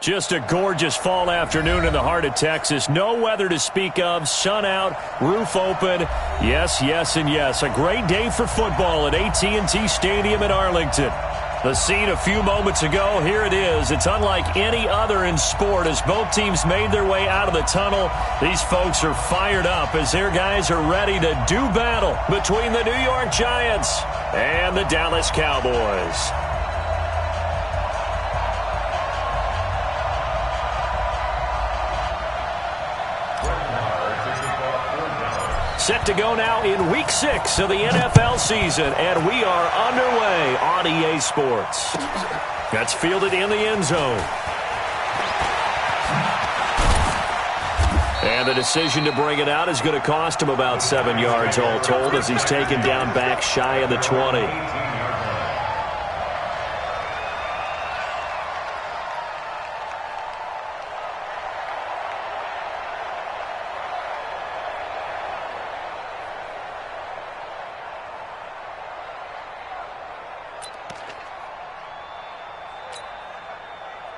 Just a gorgeous fall afternoon in the heart of Texas. No weather to speak of. Sun out, roof open. Yes, yes, and yes. A great day for football at AT&T Stadium in Arlington. The scene a few moments ago, here it is. It's unlike any other in sport as both teams made their way out of the tunnel. These folks are fired up as their guys are ready to do battle between the New York Giants and the Dallas Cowboys. Set to go now in Week 6 of the NFL season, and we are underway on EA Sports. That's fielded in the end zone. And the decision to bring it out is going to cost him about 7 yards all told as he's taken down back shy of the 20.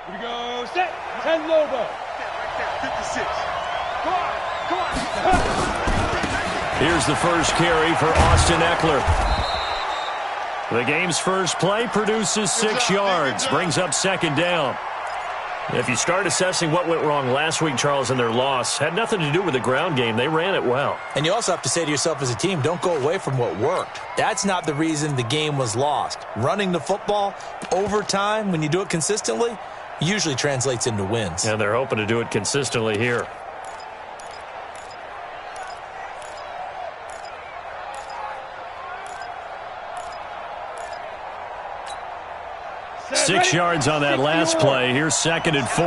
Here we go, set, 10 Lobo. Right there, 56. Come on. Here's the first carry for Austin Eckler. The game's first play produces 6 yards, brings up second down. If you start assessing what went wrong last week, Charles, in their loss, had nothing to do with the ground game. They ran it well. And you also have to say to yourself as a team, don't go away from what worked. That's not the reason the game was lost. Running the football over time, when you do it consistently, usually translates into wins. And they're hoping to do it consistently here. Six yards on that last play. Here's 2nd and 4.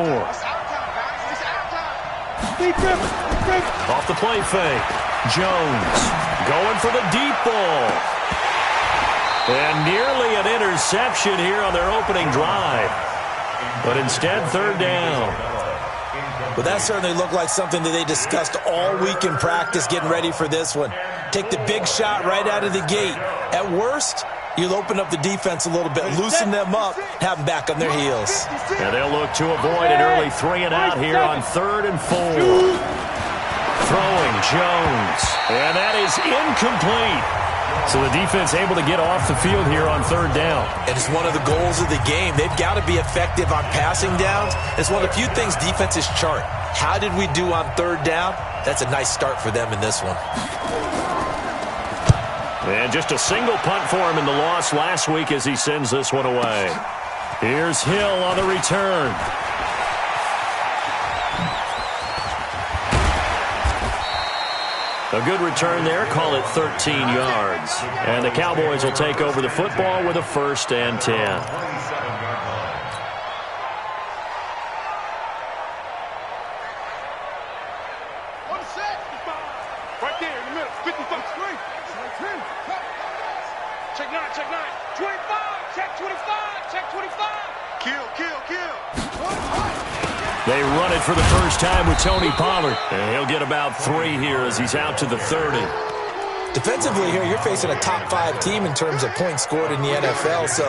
Off the play fake. Jones going for the deep ball. And nearly an interception here on their opening drive. But instead, 3rd down. Well, that certainly looked like something that they discussed all week in practice getting ready for this one. Take the big shot right out of the gate. At worst, you'll open up the defense a little bit, loosen them up, have them back on their heels. And they'll look to avoid an early 3-and-out here on 3rd and 4. Throwing Jones. And that is incomplete. So the defense able to get off the field here on 3rd down. And it's one of the goals of the game. They've got to be effective on passing downs. It's one of the few things defenses chart. How did we do on 3rd down? That's a nice start for them in this one. And just a single punt for him in the loss last week as he sends this one away. Here's Hill on the return. A good return there, call it 13 yards. And the Cowboys will take over the football with a 1st and 10. Right there in the middle, 55. Check 9, check 9. 25, check 25, check 25. Kill. They run it for the first time with Tony Pollard. And he'll get about 3 here as he's out to the 30. Defensively here, you're facing a top 5 team in terms of points scored in the NFL. So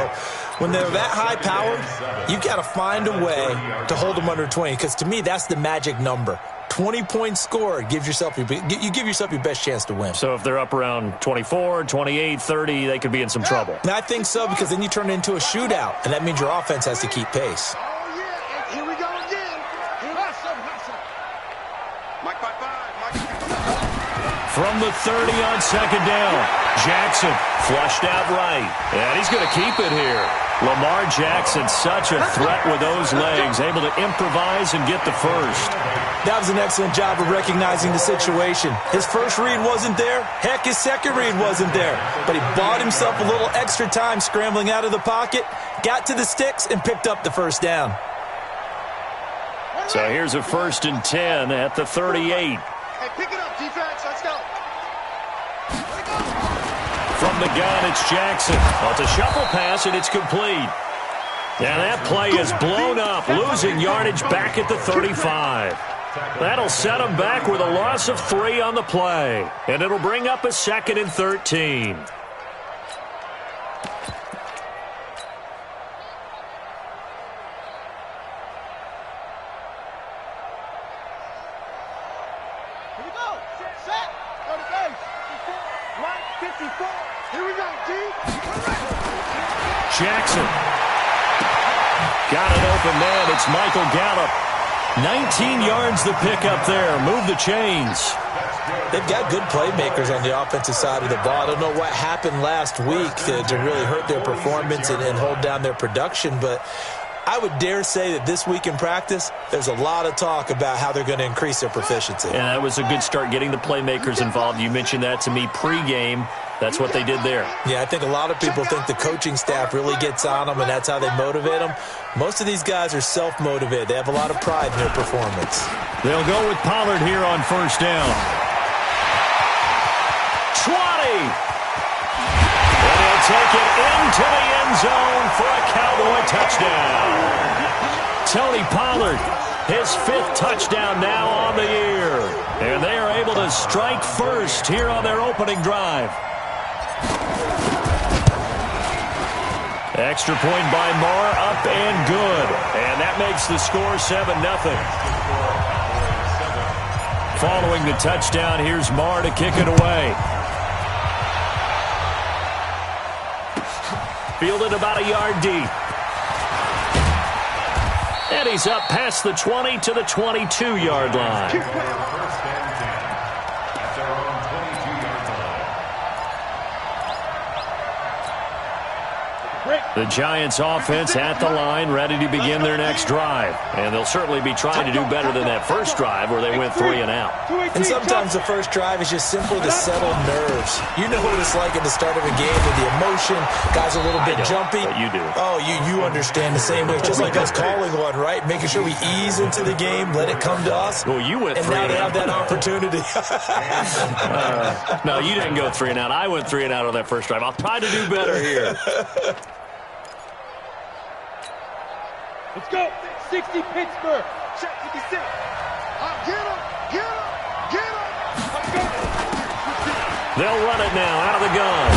when they're that high-powered, you've got to find a way to hold them under 20. Because to me, that's the magic number. 20 points scored, you give yourself your best chance to win. So if they're up around 24, 28, 30, they could be in some trouble. And I think so, because then you turn it into a shootout, and that means your offense has to keep pace. Here we go again. Mike 5-5. From the 30 on 2nd down, Jackson flushed out right. And he's going to keep it here. Lamar Jackson, such a threat with those legs, able to improvise and get the first. That was an excellent job of recognizing the situation. His first read wasn't there. Heck, his second read wasn't there. But he bought himself a little extra time scrambling out of the pocket, got to the sticks, and picked up the 1st down. So here's a 1st and 10 at the 38. Hey, pick it up, defense. Let's go. From the gun, it's Jackson. Well, it's a shuffle pass, and it's complete. And that play is blown up, losing yardage back at the 35. That'll set them back with a loss of 3 on the play. And it'll bring up a 2nd and 13. go. Set. Go to base. 54. Here we go, G. Jackson. Got an open man. It's Michael Gallup. 19 yards the pick up there. Move the chains. They've got good playmakers on the offensive side of the ball. I don't know what happened last week to really hurt their performance and hold down their production, but I would dare say that this week in practice, there's a lot of talk about how they're going to increase their proficiency. And that was a good start, getting the playmakers involved. You mentioned that to me pregame. That's what they did there. Yeah, I think a lot of people think the coaching staff really gets on them, and that's how they motivate them. Most of these guys are self-motivated. They have a lot of pride in their performance. They'll go with Pollard here on first down. 20! And he'll take it into the end zone for a Cowboy touchdown. Tony Pollard, his 5th touchdown now on the year. And they are able to strike first here on their opening drive. Extra point by Marr, up and good. And that makes the score 7-0. Following the touchdown, here's Marr to kick it away. Fielded about a yard deep. And he's up past the 20 to the 22-yard line. The Giants offense at the line, ready to begin their next drive. And they'll certainly be trying to do better than that first drive where they went 3 and out. And sometimes the first drive is just simply to settle nerves. You know what it's like at the start of a game with the emotion. Guys a little bit jumpy. But you do. Oh, you understand the same way. It's just like us calling one, right? Making sure we ease into the game, let it come to us. Well, you went 3 and now they have that opportunity. No, you didn't go 3 and out. I went 3 and out on that first drive. I'll try to do better here. Let's go. 60 Pittsburgh. Check 56. Get him. Let's go. They'll run it now out of the gun.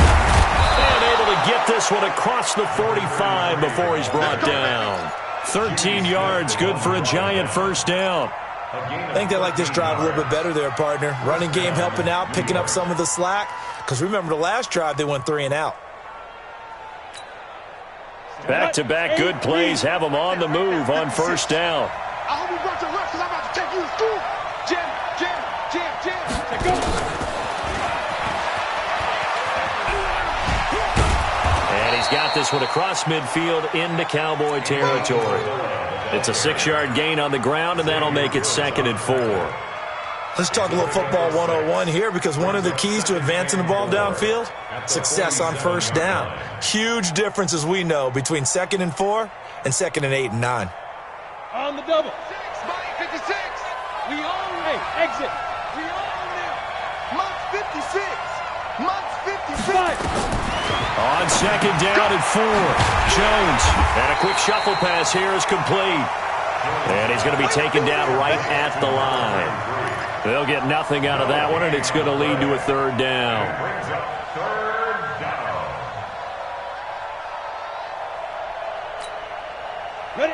And able to get this one across the 45 before he's brought down. 13 yards, good for a Giant first down. I think they like this drive a little bit better there, partner. Running game helping out, picking up some of the slack. Because remember the last drive, they went 3 and out. Back-to-back good plays have them on the move on first down. I hope you brought your lunch because I'm about to take you to school. Jam. Let's go. And he's got this one across midfield into Cowboy territory. It's a 6-yard gain on the ground, and that'll make it 2nd and 4. Let's talk a little football 101 here, because one of the keys to advancing the ball downfield, success on first down. Huge difference, as we know, between 2nd and 4 and 2nd and 8 and 9. On the double. 56. We own it. Exit. We own it. Month 56. On 2nd down and 4. Jones. And a quick shuffle pass here is complete. And he's going to be taken down right at the line. They'll get nothing out of that one, and it's going to lead to a 3rd down.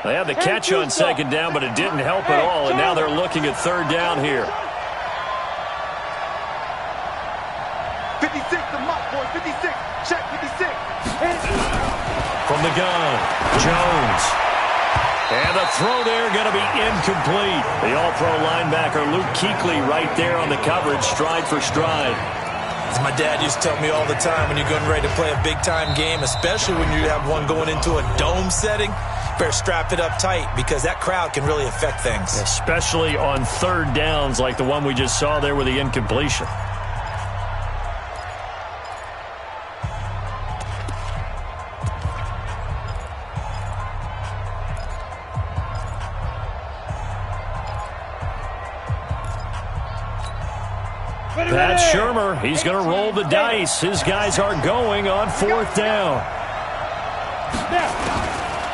They had the catch on 2nd down, but it didn't help at all, and now they're looking at 3rd down here. 56 to Mott, boy. 56. Check 56. From the gun, Jones. And the throw there going to be incomplete. The all-pro linebacker Luke Kuechly right there on the coverage, stride for stride. As my dad used to tell me all the time, when you're getting ready to play a big-time game, especially when you have one going into a dome setting, better strap it up tight, because that crowd can really affect things. Especially on 3rd downs like the one we just saw there with the incompletion. Pat Shermer, he's going to roll the dice. His guys are going on 4th down.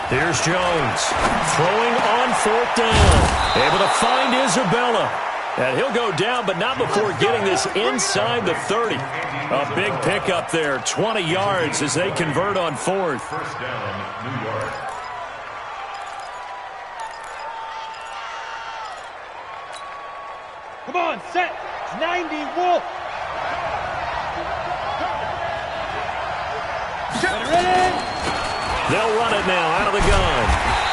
Here's Jones, throwing on 4th down. Able to find Isabella. And he'll go down, but not before getting this inside the 30. A big pickup there, 20 yards as they convert on 4th. First down, New York. Come on, set. 90, Wolf. Ready? They'll run it now out of the gun.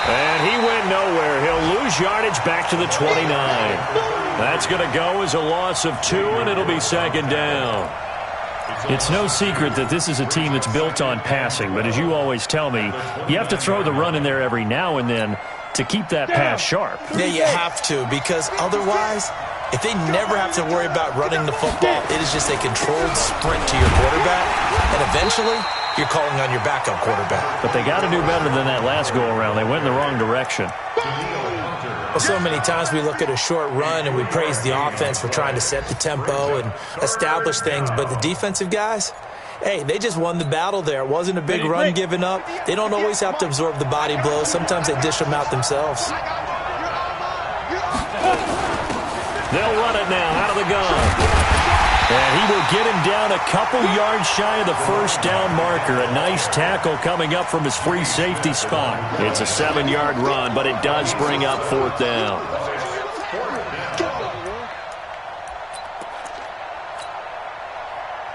And he went nowhere. He'll lose yardage back to the 29. That's going to go as a loss of 2, and it'll be second down. It's no secret that this is a team that's built on passing, but as you always tell me, you have to throw the run in there every now and then to keep that pass sharp. Yeah, you have to, because otherwise, if they never have to worry about running the football, it is just a controlled sprint to your quarterback, and eventually you're calling on your backup quarterback. But they got to do better than that last go-around. They went in the wrong direction. Well, so many times we look at a short run and we praise the offense for trying to set the tempo and establish things, but the defensive guys, hey, they just won the battle there. It wasn't a big run given up. They don't always have to absorb the body blows. Sometimes they dish them out themselves. They'll run it now out of the gun. And he will get him down a couple yards shy of the first down marker. A nice tackle coming up from his free safety spot. It's a 7-yard run, but it does bring up 4th down.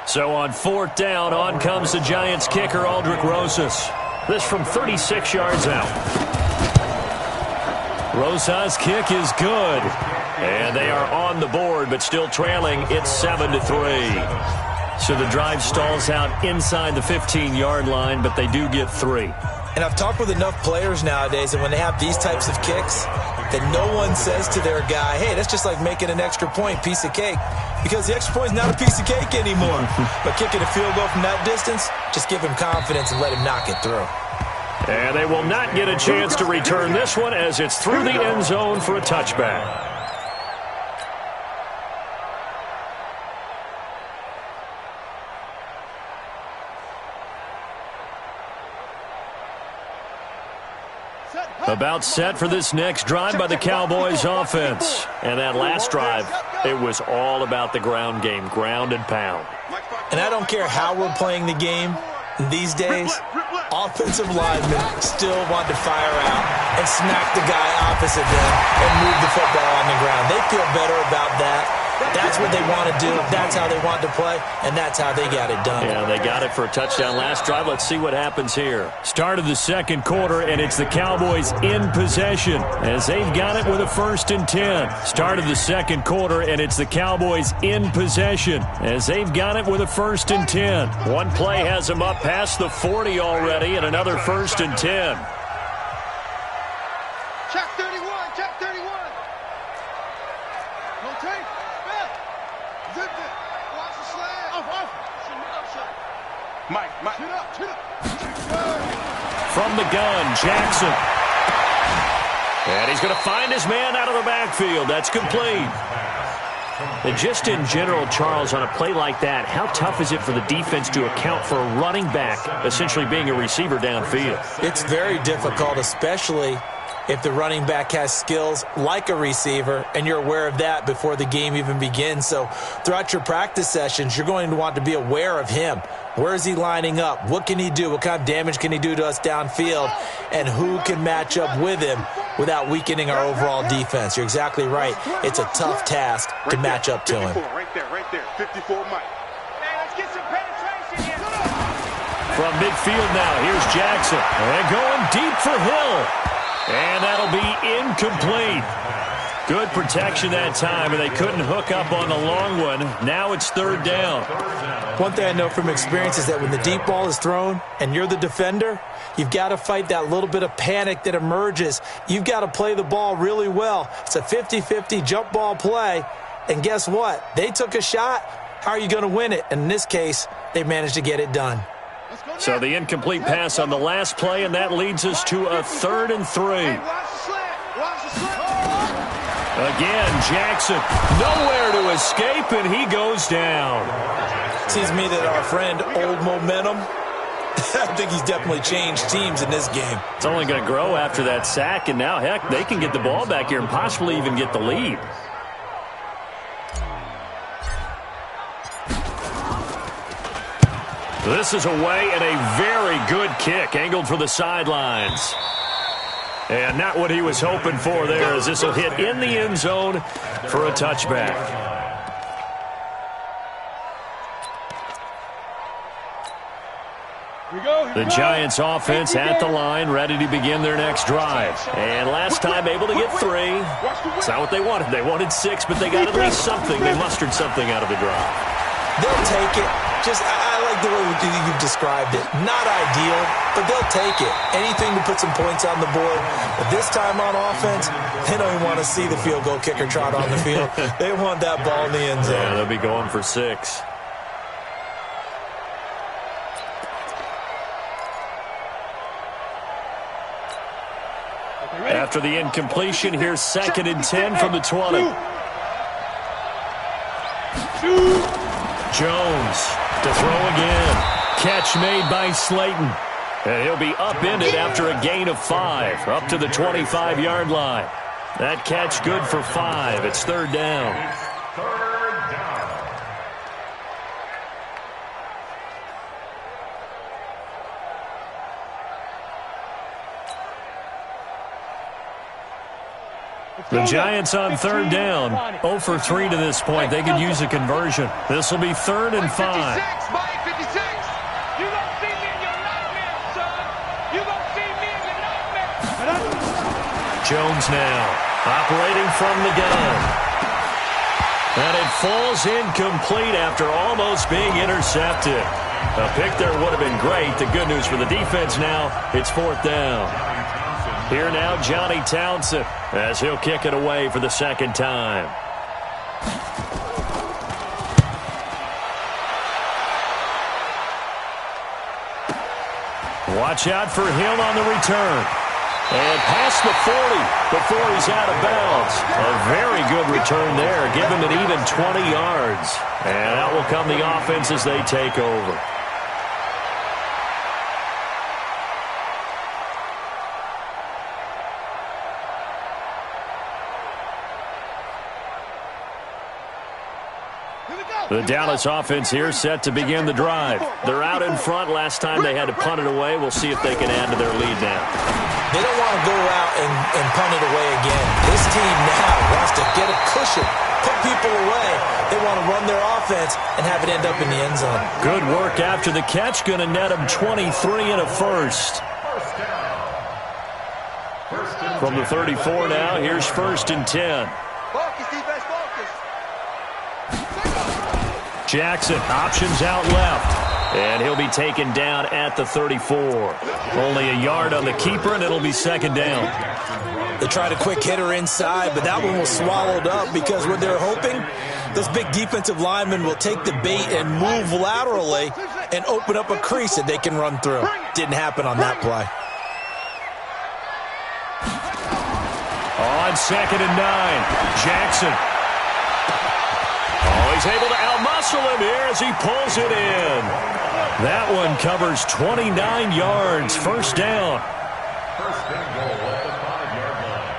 So on 4th down, on comes the Giants kicker, Aldrich Rosas. This from 36 yards out. Rosas' kick is good. And they are on the board, but still trailing. It's 7-3. So the drive stalls out inside the 15-yard line, but they do get 3. And I've talked with enough players nowadays, and when they have these types of kicks, that no one says to their guy, hey, that's just like making an extra point, piece of cake. Because the extra point is not a piece of cake anymore. But kicking a field goal from that distance, just give him confidence and let him knock it through. And they will not get a chance to return this one as it's through the end zone for a touchback. About set for this next drive by the Cowboys offense. And that last drive, it was all about the ground game, ground and pound. And I don't care how we're playing the game these days, offensive linemen still want to fire out and smack the guy opposite them and move the football on the ground. They feel better about that. That's what they want to do. That's how they want to play, and that's how they got it done. Yeah, they got it for a touchdown last drive. Let's see what happens here. Start of the second quarter, and it's the Cowboys in possession as they've got it with a 1st and 10. Start of the second quarter, and it's the Cowboys in possession as they've got it with a 1st and 10. One play has them up past the 40 already, and another 1st and 10. Check 31, check 31. No tape. Zip it. Watch the slant. Off. Mike. Chin up. From the gun, Jackson. And he's going to find his man out of the backfield. That's complete. And just in general, Charles, on a play like that, how tough is it for the defense to account for a running back essentially being a receiver downfield? It's very difficult, especially if the running back has skills like a receiver, and you're aware of that before the game even begins. So throughout your practice sessions, you're going to want to be aware of him. Where is he lining up? What can he do? What kind of damage can he do to us downfield? And who can match up with him without weakening our overall defense? You're exactly right. It's a tough task to match up to him. Right there. 54, Mike. Hey, let's get some penetration here. From midfield now, here's Jackson. And going deep for Hill. And that'll be incomplete. Good protection that time, and they couldn't hook up on the long one. Now it's 3rd down. One thing I know from experience is that when the deep ball is thrown and you're the defender, you've got to fight that little bit of panic that emerges. You've got to play the ball really well. It's a 50-50 jump ball play, and guess what? They took a shot. How are you going to win it? And in this case, they managed to get it done. So the incomplete pass on the last play, and that leads us to a 3rd and 3. Again, Jackson nowhere to escape, and he goes down. Seems to me that our friend, Old Momentum, I think he's definitely changed teams in this game. It's only going to grow after that sack, and now, heck, they can get the ball back here and possibly even get the lead. This is away, and a very good kick angled for the sidelines. And not what he was hoping for there, as this will hit in the end zone for a touchback. The Giants offense at the line, ready to begin their next drive. And last time able to get 3. It's not what they wanted. They wanted 6, but they got at least something. They mustered something out of the drive. They'll take it. I like the way you've described it. Not ideal, but they'll take it. Anything to put some points on the board. But this time on offense, they don't even want to see the field goal kicker trot on the field. They want that ball in the end zone. Yeah, they'll be going for 6. After the incompletion, here's 2nd and 10 from the 20. Jones to throw again. Catch made by Slayton. And he'll be upended after a gain of 5, up to the 25-yard line. That catch good for 5. It's 3rd down. The Giants on 3rd down. 0 for 3 to this point. They could use a conversion. This will be 3rd and 5. You gonna see me in your nightmare, son. You gonna see me in your nightmare. Jones now operating from the gun. And it falls incomplete after almost being intercepted. A pick there would have been great. The good news for the defense now, it's 4th down. Here now, Johnny Townsend, as he'll kick it away for the 2nd time. Watch out for Hill on the return. And past the 40 before he's out of bounds. A very good return there. Give him an even 20 yards. And out will come the offense as they take over. The Dallas offense here set to begin the drive. They're out in front. Last time they had to punt it away. We'll see if they can add to their lead now. They don't want to go out and punt it away again. This team now wants to get a cushion, put people away. They want to run their offense and have it end up in the end zone. Good work after the catch. Going to net them 23 and a first. From the 34 now, here's 1st and 10. Focus, defense, focus. Jackson options out left. And he'll be taken down at the 34. Only a yard on the keeper, and it'll be 2nd down. They tried a quick hitter inside, but that one was swallowed up because what they're hoping, those big defensive linemen will take the bait and move laterally and open up a crease that they can run through. Didn't happen on that play. On 2nd and 9, Jackson. Oh, he's able to outmuscle him here as he pulls it in. That one covers 29 yards. 1st down. First and goal at the 5-yard line.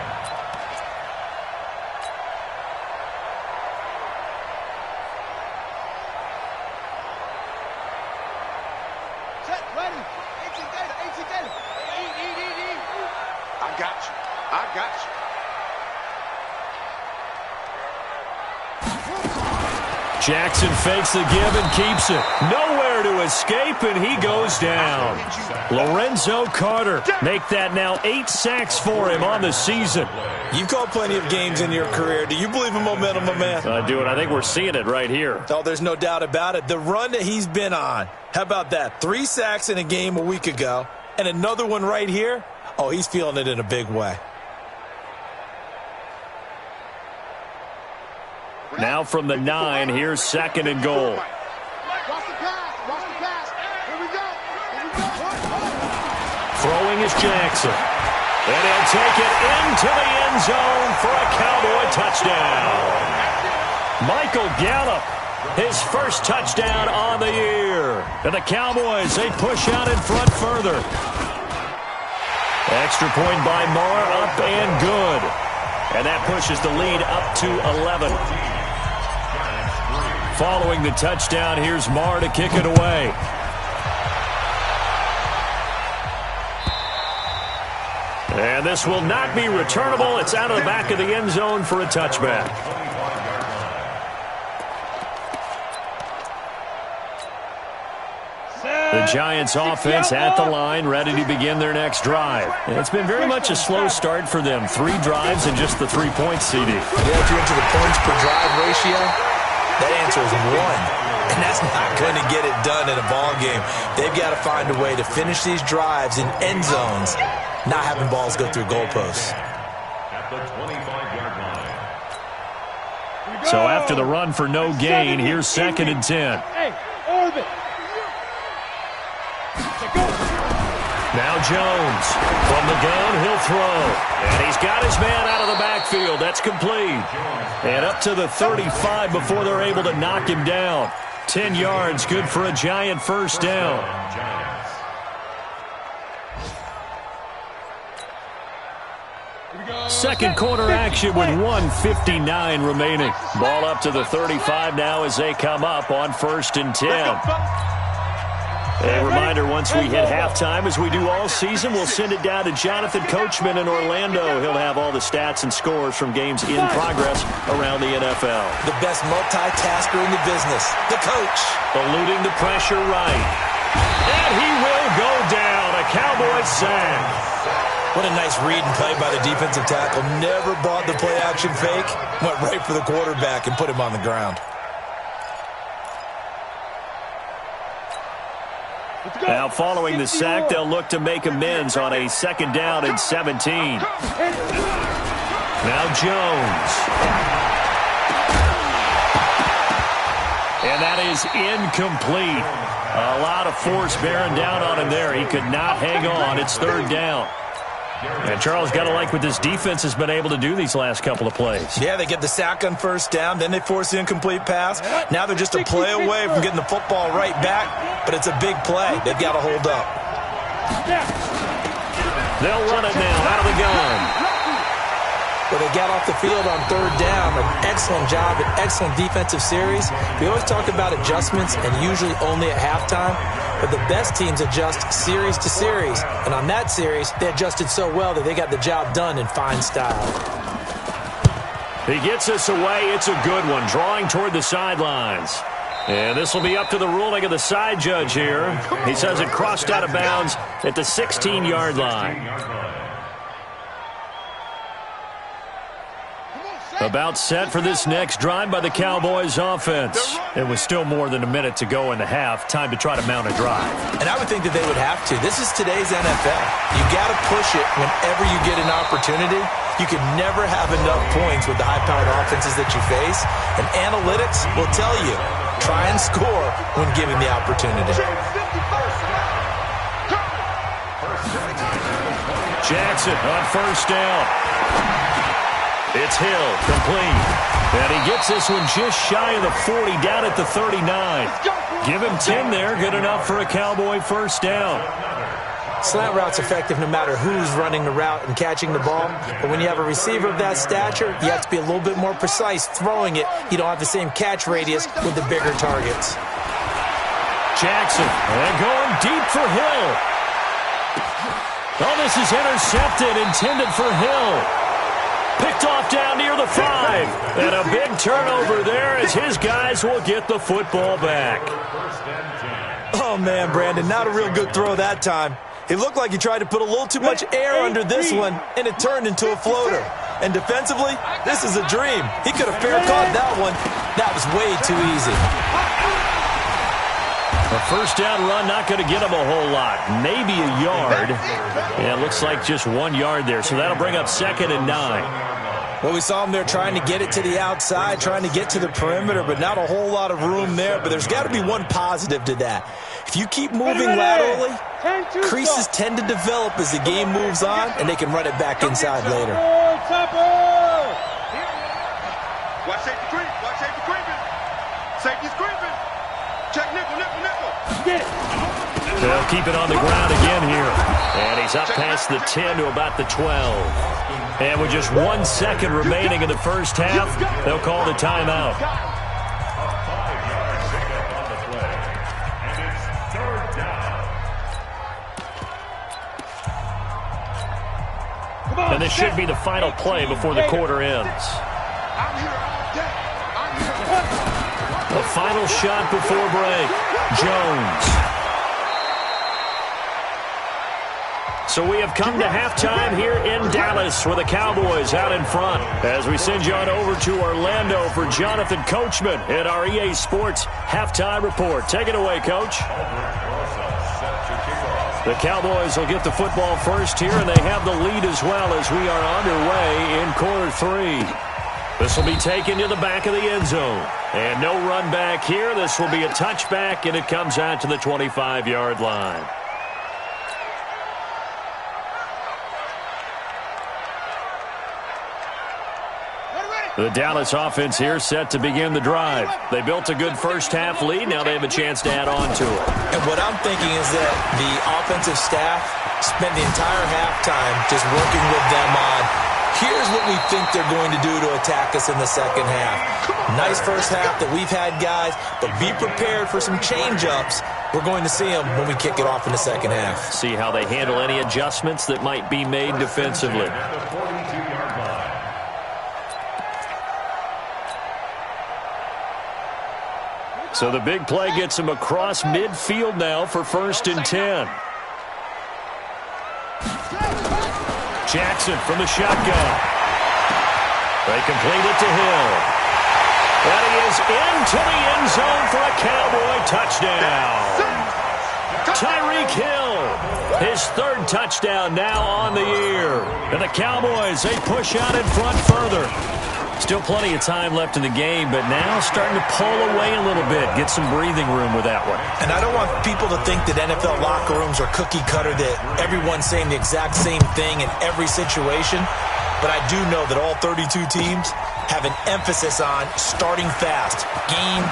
Set, ready. 18 data. Eat. I got you. Jackson fakes the give and keeps it. Nowhere to escape, and he goes down. Lorenzo Carter make that now 8 sacks for him on the season. You've called plenty of games in your career. Do you believe in momentum, my man? I do, and I think we're seeing it right here. Oh, there's no doubt about it. The run that he's been on. How about that? 3 sacks in a game a week ago, and another one right here. Oh, he's feeling it in a big way. Now from the 9, here's 2nd and goal. Watch the pass. Here we go. Throwing is Jackson. And he'll take it into the end zone for a Cowboy touchdown. Michael Gallup, his first touchdown on the year. And the Cowboys, they push out in front further. Extra point by Marr, up and good. And that pushes the lead up to 11. Following the touchdown, here's Marr to kick it away. And this will not be returnable. It's out of the back of the end zone for a touchback. The The Giants offense at the line, ready to begin their next drive. And it's been very much a slow start for them. 3 drives and just the 3 points, CD. Yeah, if you're into the points per drive ratio, that answer is 1. And that's not going to get it done in a ball game. They've got to find a way to finish these drives in end zones, not having balls go through goalposts. At the 25-yard line. So after the run for no gain, here's 2nd and 10. Hey, orbit. Now Jones from the gun, he'll throw. And he's got his man out of the backfield. That's complete. And up to the 35 before they're able to knock him down. 10 yards, good for a Giant first down. Second quarter action with 1:59 remaining. Ball up to the 35 now as they come up on 1st and 10. A reminder, once we hit halftime, as we do all season, we'll send it down to Jonathan Coachman in Orlando. He'll have all the stats and scores from games in progress around the NFL. The best multitasker in the business, the coach. Eluding the pressure right. And he will go down. A Cowboys sack. What a nice read and play by the defensive tackle. Never bought the play-action fake. Went right for the quarterback and put him on the ground. Now following the sack, they'll look to make amends on a 2nd down and 17. Now Jones. And that is incomplete. A lot of force bearing down on him there. He could not hang on. It's 3rd down. And Charles, got to like what this defense has been able to do these last couple of plays. Yeah, they get the sack on 1st down, then they force the incomplete pass. Now they're just a play away from getting the football right back, but it's a big play. They've got to hold up. They'll run it now out of the gun. Well, they got off the field on 3rd down. An excellent job, an excellent defensive series. We always talk about adjustments and usually only at halftime. But the best teams adjust series to series. And on that series, they adjusted so well that they got the job done in fine style. He gets us away. It's a good one. Drawing toward the sidelines. And this will be up to the ruling of the side judge here. He says it crossed out of bounds at the 16-yard line. About set for this next drive by the Cowboys offense. It was still more than a minute to go in the half. Time to try to mount a drive. And I would think that they would have to. This is today's NFL. You got to push it whenever you get an opportunity. You can never have enough points with the high-powered offenses that you face. And analytics will tell you, try and score when given the opportunity. Jackson on 1st down. It's Hill, complete. And he gets this one just shy of the 40, down at the 39. Give him 10 there, good enough for a Cowboy first down. Slant route's effective no matter who's running the route and catching the ball. But when you have a receiver of that stature, you have to be a little bit more precise throwing it. You don't have the same catch radius with the bigger targets. Jackson, and going deep for Hill. Oh, this is intercepted, intended for Hill. Picked off down near the 5. And a big turnover there as his guys will get the football back. Oh, man, Brandon, not a real good throw that time. It looked like he tried to put a little too much air under this one, and it turned into a floater. And defensively, this is a dream. He could have fair caught that one. That was way too easy. A first down run not going to get him a whole lot. Maybe a yard. Yeah, it looks like just 1 yard there. So that'll bring up 2nd and 9. Well, we saw him there trying to get it to the outside, trying to get to the perimeter, but not a whole lot of room there. But there's got to be one positive to that. If you keep moving laterally, creases tend to develop as the game moves on, and they can run it back inside later. Watch safety creep. Watch safety creeping. Safety's creeping. Check nickel, nickel, nickel. They'll keep it on the ground again here. And he's up past the 10 to about the 12. And with just 1 second remaining in the first half, they'll call the timeout. A 5-yard pickup on the play. And it's 3rd down. And this should be the final play before the quarter ends. A final shot before break. Jones. So we have come to halftime here in Dallas with the Cowboys out in front. As we send you on over to Orlando for Jonathan Coachman at our EA Sports Halftime Report. Take it away, Coach. The Cowboys will get the football first here, and they have the lead as well as we are underway in quarter 3. This will be taken to the back of the end zone. And no run back here. This will be a touchback, and it comes out to the 25-yard line. The Dallas offense here set to begin the drive. They built a good first-half lead. Now they have a chance to add on to it. And what I'm thinking is that the offensive staff spent the entire halftime just working with them on, here's what we think they're going to do to attack us in the second half. Nice first half that we've had, guys, but be prepared for some change-ups. We're going to see them when we kick it off in the second half. See how they handle any adjustments that might be made defensively. So the big play gets him across midfield now for 1st and 10. Jackson from the shotgun. They complete it to Hill. And he is into the end zone for a Cowboy touchdown. Tyreek Hill, his 3rd touchdown now on the year. And the Cowboys, they push out in front further. Still plenty of time left in the game, but now starting to pull away a little bit, get some breathing room with that one. And I don't want people to think that NFL locker rooms are cookie cutter, that everyone's saying the exact same thing in every situation. But I do know that all 32 teams have an emphasis on starting fast. Game,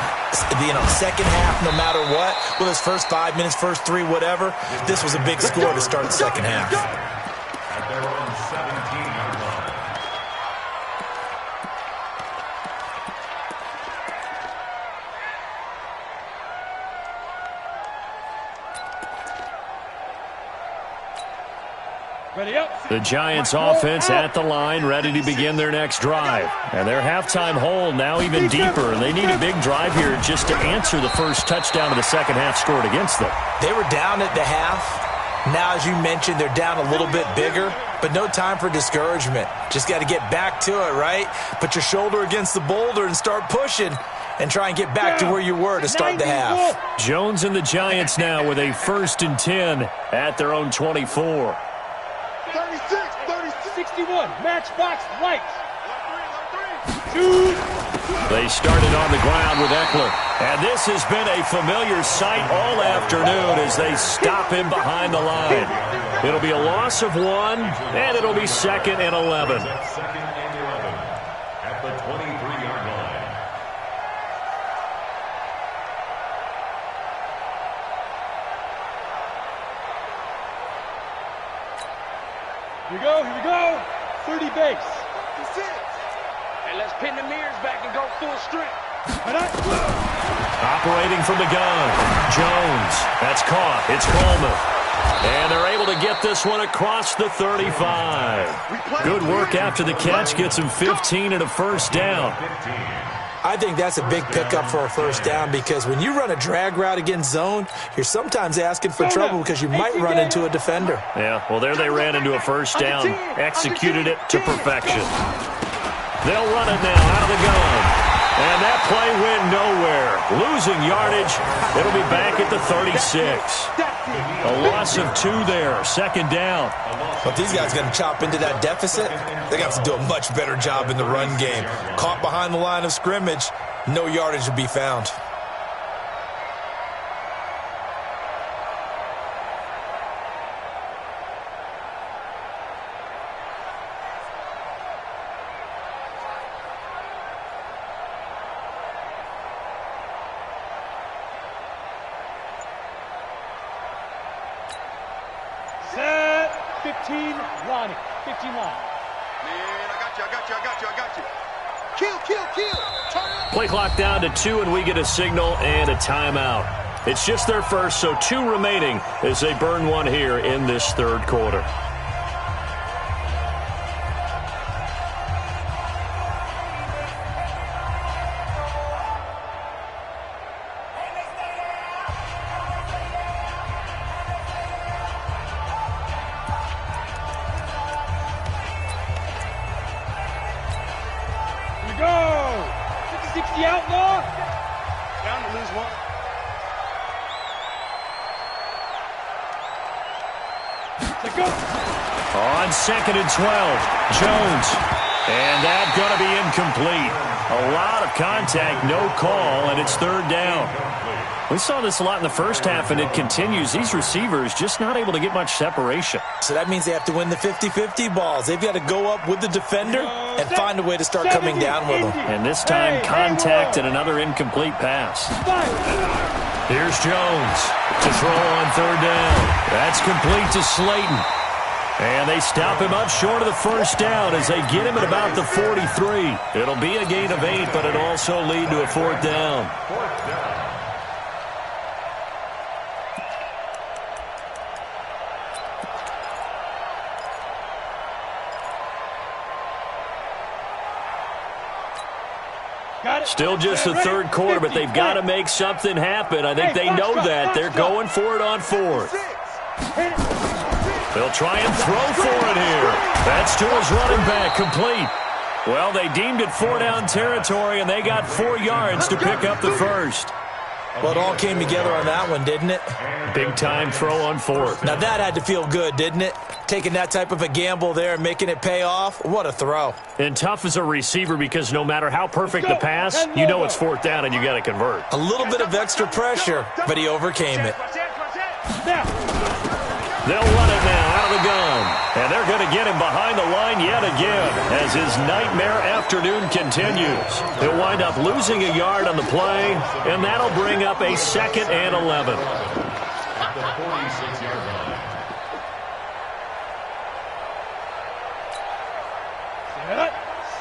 second half, no matter what. Whether it's first 5 minutes, first 3, whatever. This was a big score to start the second half. At their own 17-yard line. The Giants offense at the line, ready to begin their next drive. And their halftime hole now even deeper, and they need a big drive here just to answer the first touchdown of the second half scored against them. They were down at the half. Now, as you mentioned, they're down a little bit bigger, but no time for discouragement. Just got to get back to it, right? Put your shoulder against the boulder and start pushing and try and get back to where you were to start the half. Jones and the Giants now with a 1st and 10 at their own 24. 61, matchbox lights. They started on the ground with Eckler. And this has been a familiar sight all afternoon as they stop him behind the line. It'll be a loss of 1, and it'll be 2nd and 11. Second and 11 at the 23-yard line. Here we go. 30 base. And let's pin the mirrors back and go full strength. Operating from the gun, Jones. That's caught. It's Coleman. And they're able to get this one across the 35. Good work after the catch. Gets him 15 and a first down. I think that's a big pickup for a first down because when you run a drag route against zone, you're sometimes asking for trouble because you might run into a defender. Yeah, well, there they ran into a first down. Executed it to perfection. They'll run it now out of the gun. And that play went nowhere. Losing yardage. It'll be back at the 36. A loss of 2 there. 2nd down. But these guys going to chop into that deficit, they got to do a much better job in the run game. Caught behind the line of scrimmage, no yardage to be found. Set 15 line. 15 line. Man, I got you. Kill. Play clock down to 2, and we get a signal and a timeout. It's just their first, so 2 remaining as they burn 1 here in this 3rd quarter. Safety outlaw. Down to lose one. Let's go. On 2nd and 12, Jones. And that's going to be incomplete. A lot of contact, no call, and it's 3rd down. We saw this a lot in the first half, and it continues. These receivers just not able to get much separation. So that means they have to win the 50-50 balls. They've got to go up with the defender and find a way to start coming down with them. And this time, contact and another incomplete pass. Here's Jones to throw on 3rd down. That's complete to Slayton. And they stop him up short of the 1st down as they get him at about the 43. It'll be a gain of 8, but it'll also lead to a 4th down. Still just the 3rd quarter, but they've got to make something happen. I think they know that. They're going for it on 4th. They'll try and throw for it here. That's to his running back, complete. Well, they deemed it 4-down territory, and they got 4 yards to pick up the 1st. Well, it all came together on that one, didn't it? Big-time throw on 4th. Now, that had to feel good, didn't it? Taking that type of a gamble there and making it pay off. What a throw. And tough as a receiver because no matter how perfect the pass, you know it's 4th down and you got to convert. A little bit of extra pressure, but he overcame it. They'll run it now out of the gun. And they're going to get him behind the line yet again as his nightmare afternoon continues. He'll wind up losing a yard on the play, and that'll bring up a 2nd and 11. At the 46-yard line. Set.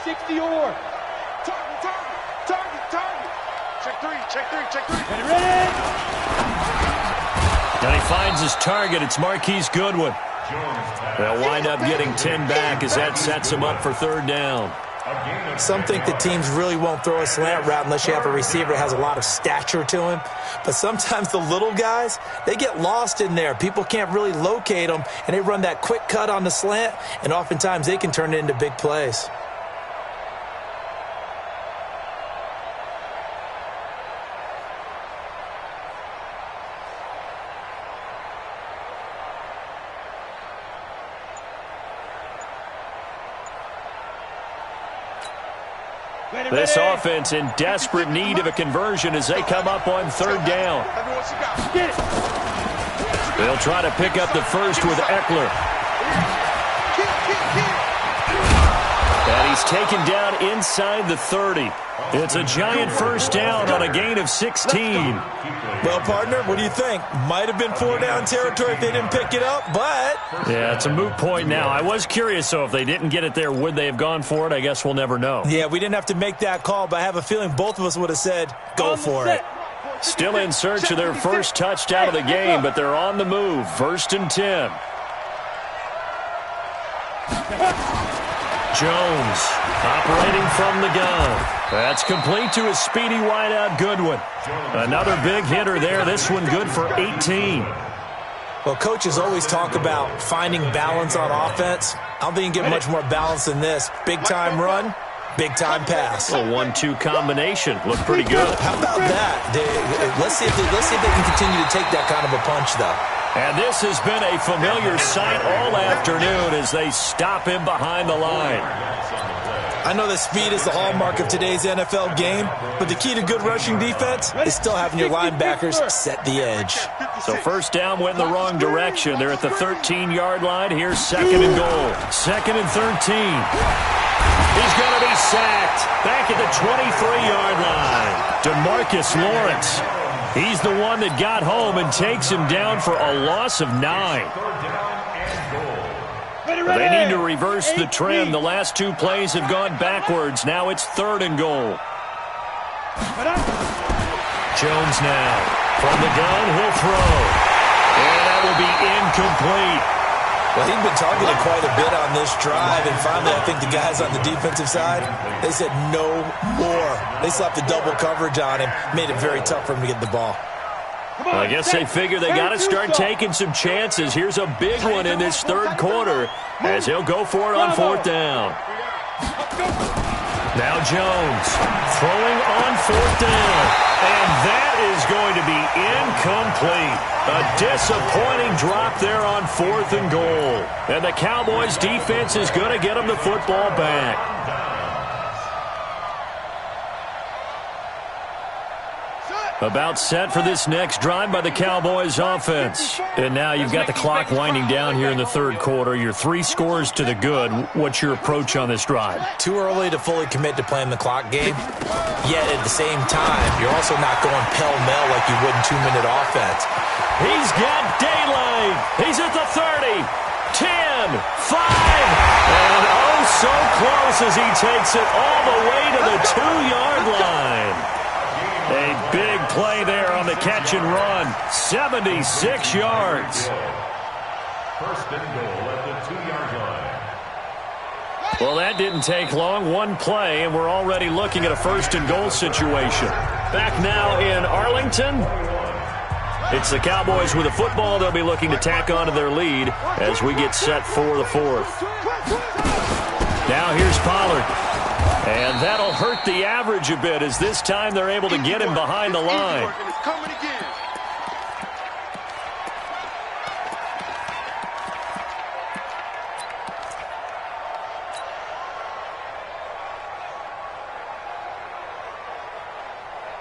60 or. Target. Check three. Ready. And he finds his target. It's Marquise Goodwin. They'll wind up getting 10 back as that sets him up for 3rd down. Some think the teams really won't throw a slant route unless you have a receiver that has a lot of stature to him. But sometimes the little guys, they get lost in there. People can't really locate them, and they run that quick cut on the slant, and oftentimes they can turn it into big plays. This offense in desperate need of a conversion as they come up on 3rd down. They'll try to pick up the 1st with Eckler. And he's taken down inside the 30. It's a giant 1st down on a gain of 16. Well, partner, what do you think? Might have been 4-down territory if they didn't pick it up, but... Yeah, it's a moot point now. I was curious, so if they didn't get it there, would they have gone for it? I guess we'll never know. Yeah, we didn't have to make that call, but I have a feeling both of us would have said, go for it. Still in search of their first touchdown of the game, but they're on the move. 1st and 10. Jones operating from the gun. That's complete to his speedy wideout Goodwin. Another big hitter there. This one good for 18. Well, coaches always talk about finding balance on offense. I don't think you can get much more balance than this. Big-time run, big-time pass. A 1-2 combination. Looked pretty good. How about that? Let's see if they can continue to take that kind of a punch, though. And this has been a familiar sight all afternoon as they stop him behind the line. I know that speed is the hallmark of today's NFL game, but the key to good rushing defense is still having your linebackers set the edge. So 1st down went in the wrong direction. They're at the 13-yard line. Here's 2nd and goal. 2nd and 13. He's going to be sacked back at the 23-yard line. DeMarcus Lawrence. He's the one that got home and takes him down for a loss of 9. They need to reverse the trend. The last 2 plays have gone backwards. Now it's 3rd and goal. Jones now. From the gun, he'll throw. And that will be incomplete. Well, he'd been targeted quite a bit on this drive, and finally I think the guys on the defensive side, they said no more. They slapped the double coverage on him, made it very tough for him to get the ball. Well, I guess they figure they got to start taking some chances. Here's a big one in this 3rd quarter as he'll go for it on 4th down. Now Jones throwing on 4th down. And that is going to be incomplete. A disappointing drop there on 4th and goal. And the Cowboys defense is going to get them the football back. About set for this next drive by the Cowboys offense. And now you've got the clock winding down here in the third quarter. You're 3 scores to the good. What's your approach on this drive? Too early to fully commit to playing the clock game. Yet at the same time, you're also not going pell-mell like you would in 2-minute offense. He's got daylight. He's at the 30, 10, 5. And oh, so close as he takes it all the way to the 2-yard line. A big play there on the catch and run. 76 yards. First and goal at the 2-yard line. Well, that didn't take long. One play, and we're already looking at a first and goal situation. Back now in Arlington. It's the Cowboys with a football. They'll be looking to tack onto their lead as we get set for the 4th. Now here's Pollard. And that'll hurt the average a bit as this time they're able to get him behind the line.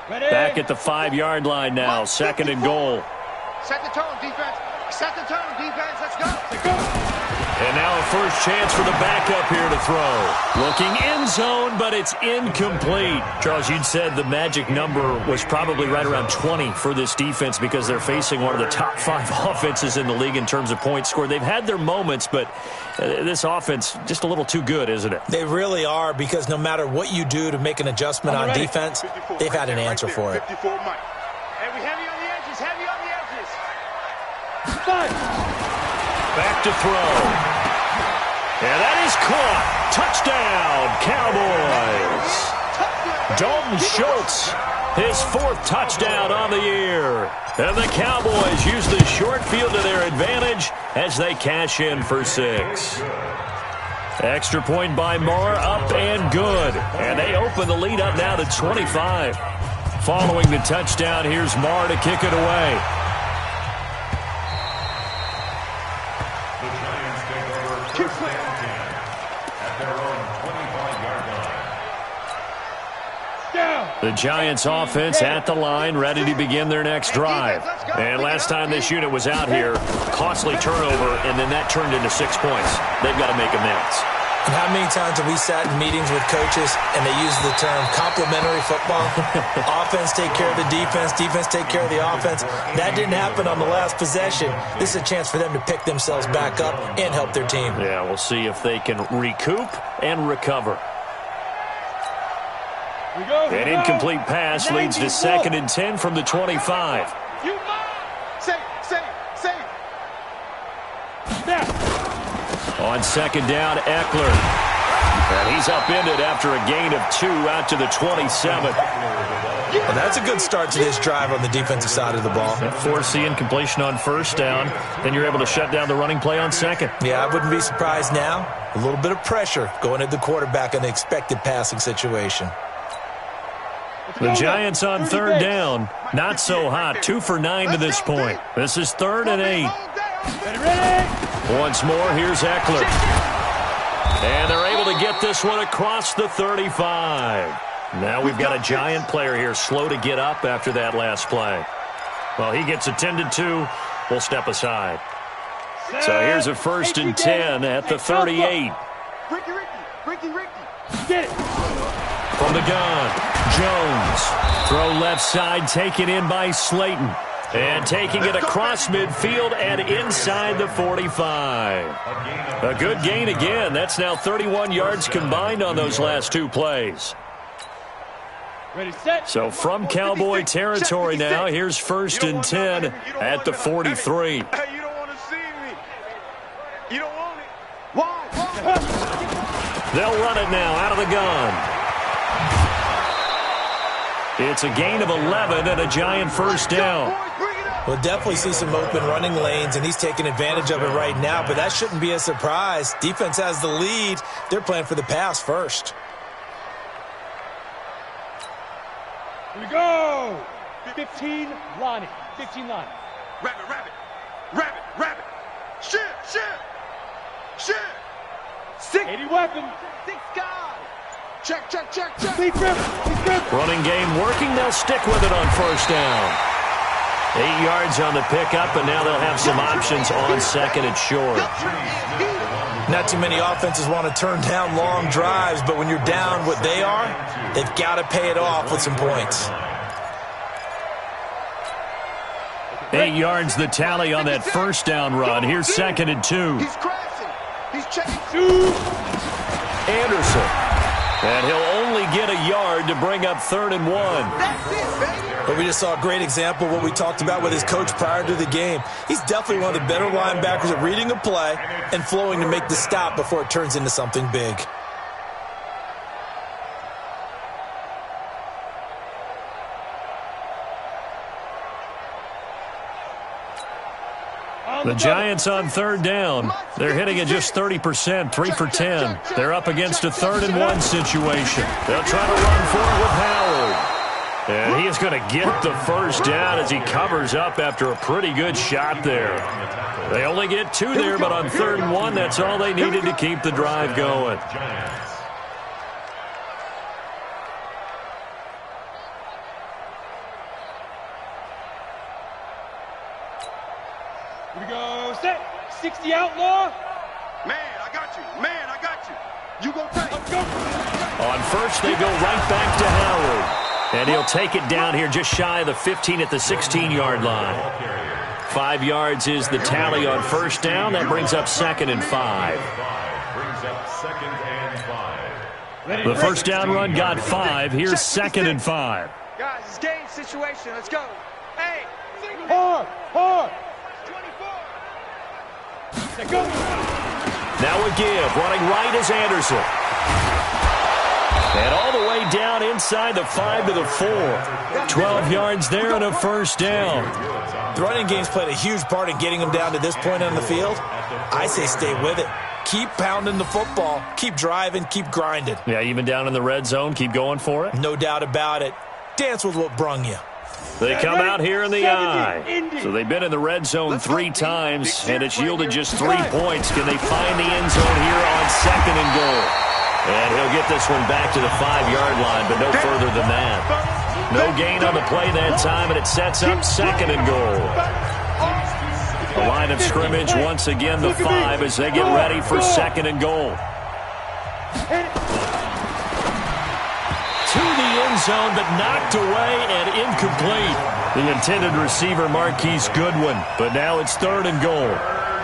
Back at the 5-yard line now, 2nd and goal. Set the tone, defense. Set the tone, defense. Let's go. And now a first chance for the backup here to throw. Looking end zone, but it's incomplete. Charles, you'd said the magic number was probably right around 20 for this defense because they're facing one of the top 5 offenses in the league in terms of points scored. They've had their moments, but this offense just a little too good, isn't it? They really are, because no matter what you do to make an adjustment on defense, they've had an answer for it. 54 Mike. And we heavy on the edges, heavy on the edges. Back to throw. And that is caught. Touchdown, Cowboys. Dalton Schultz, his 4th touchdown on the year. And the Cowboys use the short field to their advantage as they cash in for 6. Extra point by Marr, up and good. And they open the lead up now to 25. Following the touchdown, here's Marr to kick it away. The Giants offense at the line, ready to begin their next drive. And last time this unit was out here, costly turnover, and then that turned into 6 points. They've got to make amends. And how many times have we sat in meetings with coaches and they use the term complementary football? Offense take care of the defense, defense take care of the offense. That didn't happen on the last possession. This is a chance for them to pick themselves back up and help their team. Yeah, we'll see if they can recoup and recover. An incomplete pass leads to 2nd and 10 from the 25. On 2nd down, Eckler. And he's upended after a gain of 2 out to the 27. Well, that's a good start to this drive on the defensive side of the ball. Force the incompletion on 1st down. Then you're able to shut down the running play on 2nd. Yeah, I wouldn't be surprised now. A little bit of pressure going at the quarterback in the expected passing situation. The Giants on 3rd down. Not so hot. 2 for 9 to this point. This is 3rd and 8. Once more, here's Eckler. And they're able to get this one across the 35. Now we've got a Giant player here slow to get up after that last play. Well, he gets attended to. We'll step aside. So here's a 1st and 10 at the 38. Ricky. Get it. From the gun, Jones. Throw left side, taken in by Slayton. And taking it across midfield and inside the 45. A good gain again. That's now 31 yards combined on those last 2 plays. Ready, set. So from Cowboy territory now, here's 1st and 10 at the 43. Hey, you don't want to see me. You don't want it. Why? They'll run it now out of the gun. It's a gain of 11 and a Giant 1st down. We'll definitely see some open running lanes, and he's taking advantage of it right now, but that shouldn't be a surprise. Defense has the lead. They're playing for the pass first. Here we go. 15, Lonnie. 15, Lonnie. Rabbit, rabbit. Rabbit, rabbit. Shift. 80 weapon. 6 guys. Check. Please grip. Running game working. They'll stick with it on first down. 8 yards on the pickup, and now they'll have some options on second and short. Not too many offenses want to turn down long drives, but when you're down what they are, they've got to pay it off with some points. 8 yards the tally on that first down run. Here's second and 2. He's crashing. He's checking. Anderson. And he'll only get a yard to bring up third and 1. That's it, baby. But we just saw a great example of what we talked about with his coach prior to the game. He's definitely one of the better linebackers at reading a play and flowing to make the stop before it turns into something big. The Giants on third down. They're hitting at just 30%, 3 for 10. They're up against a third and 1 situation. They'll try to run for it with Howard. And he is going to get the first down as he covers up after a pretty good shot there. They only get 2 there, but on third and 1, that's all they needed to keep the drive going. Here we go. Set. 60 outlaw. Man, I got you. You go take. Let's go. On first, they go right back to Howard. And he'll take it down here just shy of the 15 at the 16-yard line. 5 yards is the tally on first down. That brings up second and 5. The first down run got 5. Here's second and 5. Guys, it's game situation. Let's go. Hey. Hard. 24. Let's go. Now a give. Running right is Anderson. And all the way down inside the 5 to the 4. 12 yards there and a first down. The running game's played a huge part in getting them down to this point on the field. I say stay with it. Keep pounding the football. Keep driving. Keep grinding. Yeah, even down in the red zone, keep going for it. No doubt about it. Dance with what brung you. They come out here in the eye. So they've been in the red zone 3 times, and it's yielded just 3 points. Can they find the end zone here on second and goal? And he'll get this one back to the 5-yard line, but no further than that. No gain on the play that time, and it sets up second and goal. The line of scrimmage, once again, the 5 as they get ready for second and goal. To the end zone, but knocked away and incomplete. The intended receiver, Marquise Goodwin, but now it's third and goal.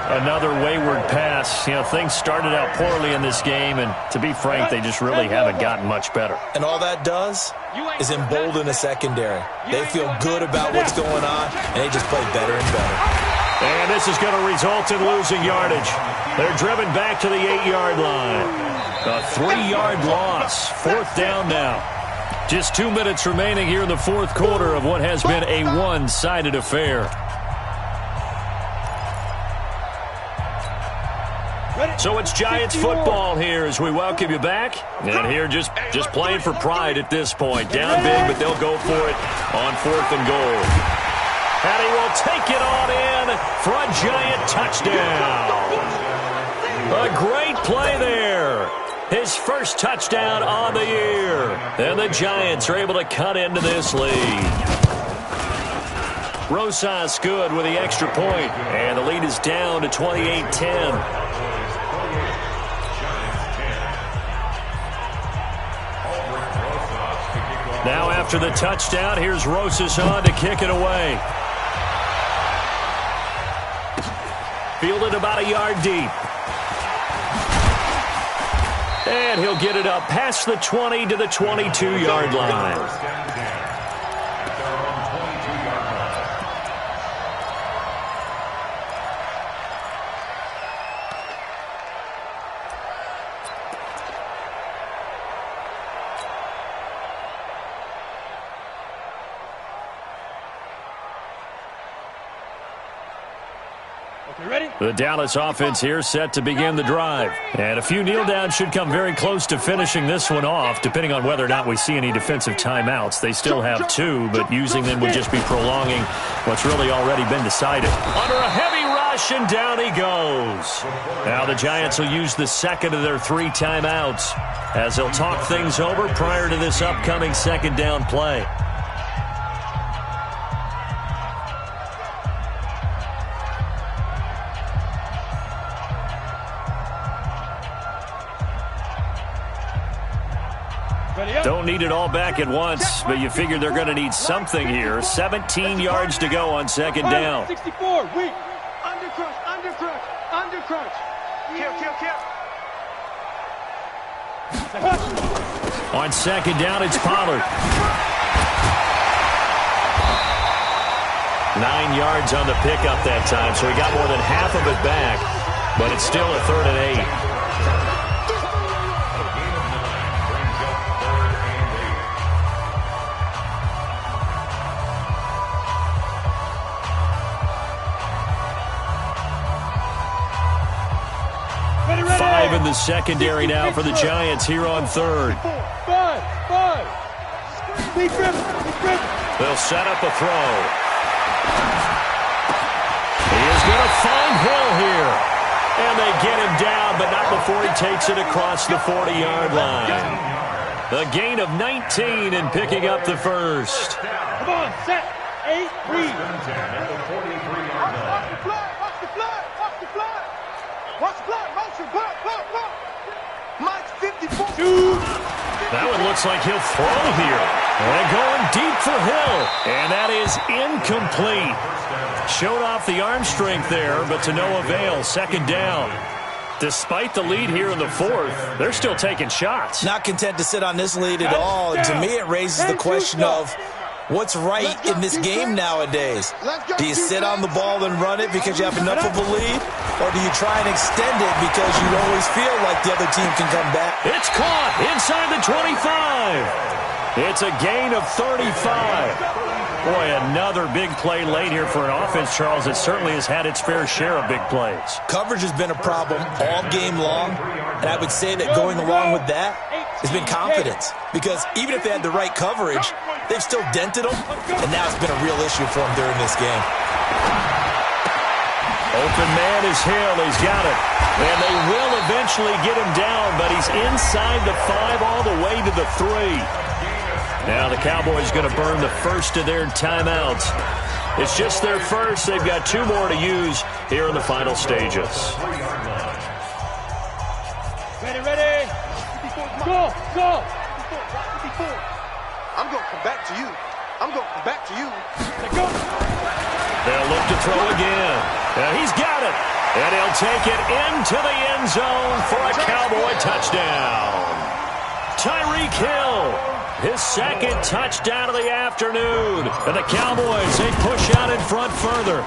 Another wayward pass. You know, things started out poorly in this game, and to be frank, they just really haven't gotten much better. And all that does is embolden a secondary. They feel good about what's going on, and they just play better and better. And this is going to result in losing yardage. They're driven back to the 8-yard line. A 3-yard loss. Fourth down now. Just 2 minutes remaining here in the fourth quarter of what has been a one-sided affair. So it's Giants football here as we welcome you back. And here just playing for pride at this point. Down big, but they'll go for it on fourth and goal. And he will take it on in for a Giant touchdown. A great play there. His first touchdown on the year. And the Giants are able to cut into this lead. Rosas good with the extra point. And the lead is down to 28-10. Now after the touchdown, here's Rosas on to kick it away. Fielded about a yard deep. And he'll get it up past the 20 to the 22-yard line. The Dallas offense here set to begin the drive. And a few kneel downs should come very close to finishing this one off, depending on whether or not we see any defensive timeouts. They still have 2, but using them would just be prolonging what's really already been decided. Under a heavy rush, and down he goes. Now the Giants will use the second of their 3 timeouts as they'll talk things over prior to this upcoming second down play. Don't need it all back at once, but you figure they're going to need something here. 17 yards to go on second down. 64, weak. Under crunch, under crunch, under crunch. Kill. On second down, it's Pollard. 9 yards on the pickup that time, so he got more than half of it back, but it's still a 3rd and 8. In the secondary now for the Giants here on 3rd. 5. They'll set up a throw. He is going to find Hill here. And they get him down, but not before he takes it across the 40-yard line. A gain of 19 and picking up the first. Come on, set. 8, read. Watch the flag, motion, block. Mike's 54. That one looks like he'll throw here. And going deep for Hill. And that is incomplete. Showed off the arm strength there, but to no avail. Second down. Despite the lead here in the 4th, they're still taking shots. Not content to sit on this lead at all. And to me, it raises the question of what's right in this game nowadays. Do you sit on the ball and run it because you have enough of a lead? Or do you try and extend it because you always feel like the other team can come back? It's caught inside the 25. It's a gain of 35. Boy, another big play late here for an offense, Charles, that certainly has had its fair share of big plays. Coverage has been a problem all game long, and I would say that going along with that has been confidence. Because even if they had the right coverage, they've still dented them, and now it's been a real issue for them during this game. Open man is Hill. He's got it. And they will eventually get him down, but he's inside the 5 all the way to the 3. Now the Cowboys going to burn the first of their timeouts. It's just their first. They've got 2 more to use here in the final stages. Ready. Go. I'm going to come back to you. Go. They'll look to throw again. And he's got it. And he'll take it into the end zone for a Cowboy touchdown. Tyreek Hill, his second touchdown of the afternoon. And the Cowboys, they push out in front further.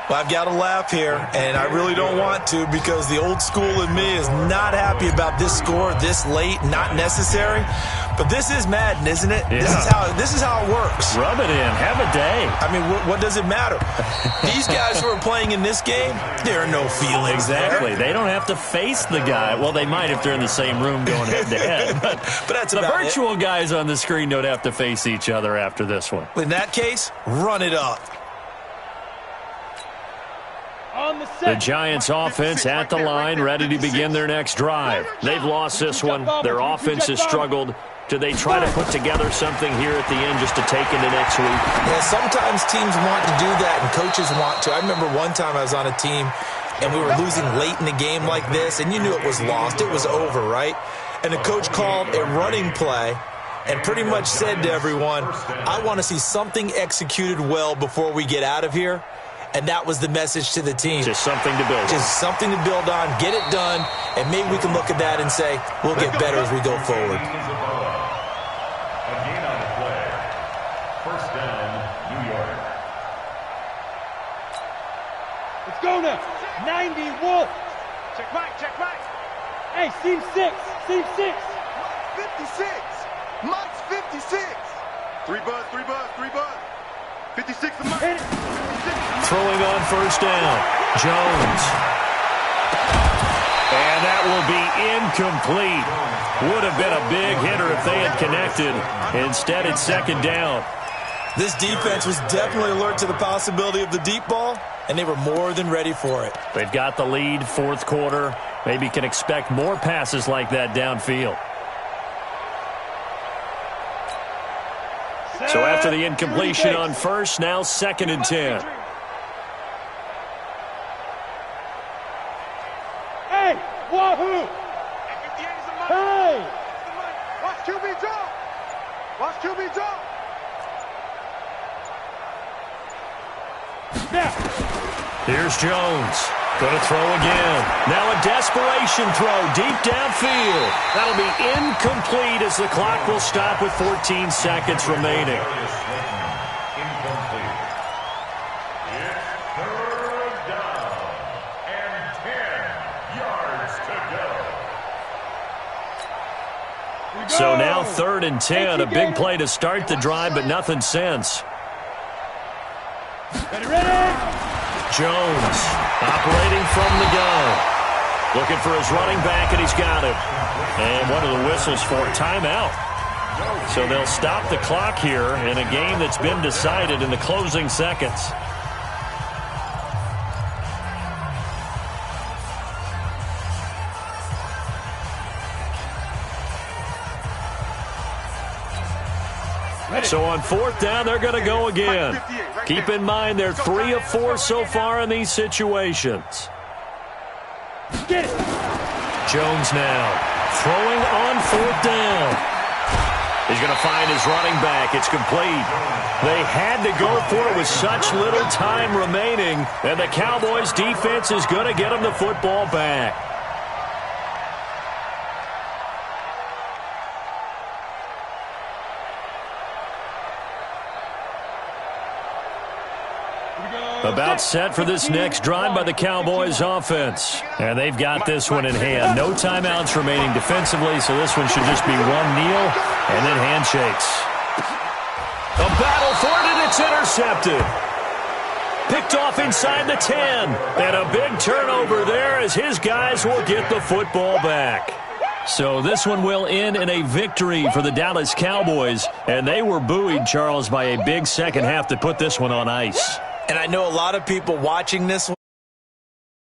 Well, I've got to laugh here, and I really don't want to because the old school in me is not happy about this score this late, not necessary. But this is Madden, isn't it? Yeah. This is how it works. Rub it in. Have a day. I mean, what does it matter? These guys who are playing in this game, there are no feelings Exactly. there. They don't have to face the guy. Well, they might if they're in the same room going head-to-head. But that's the about virtual guys on the screen don't have to face each other after this one. In that case, run it up. The Giants offense at the line, ready to begin their next drive. They've lost this one. Their offense has struggled. Do they try to put together something here at the end just to take into next week? Yeah, sometimes teams want to do that and coaches want to. I remember one time I was on a team and we were losing late in the game like this, and you knew it was lost. It was over, right? And the coach called a running play and pretty much said to everyone, I want to see something executed well before we get out of here. And that was the message to the team. Just something to build on. Just something to build on, get it done, and maybe we can look at that and say, we'll get better as we go forward. Again on the play. First down, New York. Let's go now. 90 Wolf. Check right. Hey, seam 6. 56. Mike's 56. 3 buzz. 56 to Mike. Throwing on first down. Jones. And that will be incomplete. Would have been a big hitter if they had connected. Instead, it's second down. This defense was definitely alert to the possibility of the deep ball, and they were more than ready for it. They've got the lead, fourth quarter. Maybe can expect more passes like that downfield. So after the incompletion on first, now second and 10. Hey, wahoo! Hey! Watch QB draw! Watch QB draw! Now! Here's Jones. Going to throw again. Now a desperation throw deep downfield. That'll be incomplete as the clock will stop with 14 seconds remaining. Incomplete. It's third down and 10 yards to go. So now third and 10. A big play to start the drive, but nothing since. Ready? Jones operating from the gun. Looking for his running back, and he's got him. And one of the whistles for timeout. So they'll stop the clock here in a game that's been decided in the closing seconds. So on fourth down, they're going to go again. Keep in mind they're 3 of 4 so far in these situations. Get it! Jones now throwing on fourth down. He's going to find his running back. It's complete. They had to go for it with such little time remaining, and the Cowboys' defense is going to get them the football back. About set for this next drive by the Cowboys offense. And they've got this one in hand. No timeouts remaining defensively, so this one should just be one kneel and then handshakes. A battle for it, and it's intercepted. Picked off inside the 10. And a big turnover there as his guys will get the football back. So this one will end in a victory for the Dallas Cowboys. And they were buoyed, Charles, by a big second half to put this one on ice. And I know a lot of people watching this